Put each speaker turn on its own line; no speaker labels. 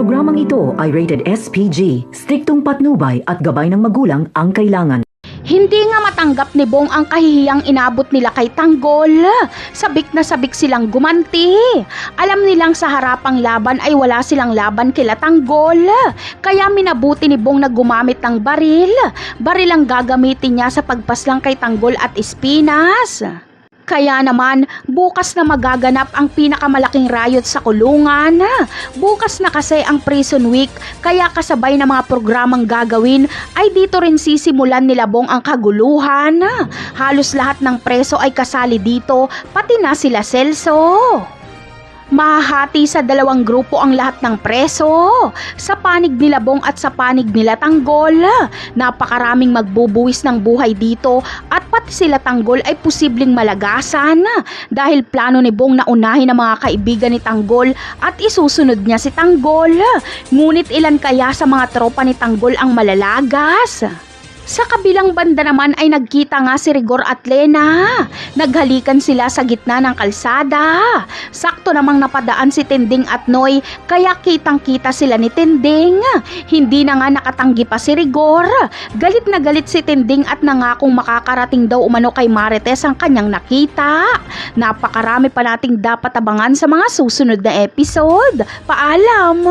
Programang ito ay rated SPG, striktong patnubay at gabay ng magulang ang kailangan.
Hindi nga matanggap ni Bong ang kahihiyang inabot nila kay Tanggol. Sabik na sabik silang gumanti. Alam nilang sa harapang laban ay wala silang laban kila Tanggol. Kaya minabuti ni Bong na gumamit ng baril. Baril ang gagamitin niya sa pagpaslang kay Tanggol at Espinas. Kaya naman, bukas na magaganap ang pinakamalaking riot sa kulungan. Bukas na kasi ang Prison Week, kaya kasabay ng mga programang gagawin ay dito rin sisimulan nila Bong ang kaguluhan. Halos lahat ng preso ay kasali dito, pati na sila Celso. Mahahati sa dalawang grupo ang lahat ng preso, sa panig nila Bong at sa panig nila Tanggol. Napakaraming magbubuwis ng buhay dito at pati sila Tanggol ay posibleng malagasan dahil plano ni Bong na unahin ang mga kaibigan ni Tanggol at isusunod niya si Tanggol. Ngunit ilan kaya sa mga tropa ni Tanggol ang malalagas? Sa kabilang banda naman ay nagkita nga si Rigor at Lena. Naghalikan sila sa gitna ng kalsada. Sakto namang napadaan si Tinding at Noy, kaya kitang-kita sila ni Tinding. Hindi na nga nakatanggi pa si Rigor. Galit na galit si Tinding at nangakong makakarating daw umano kay Marites ang kanyang nakita. Napakarami pa nating dapat abangan sa mga susunod na episode. Paalam!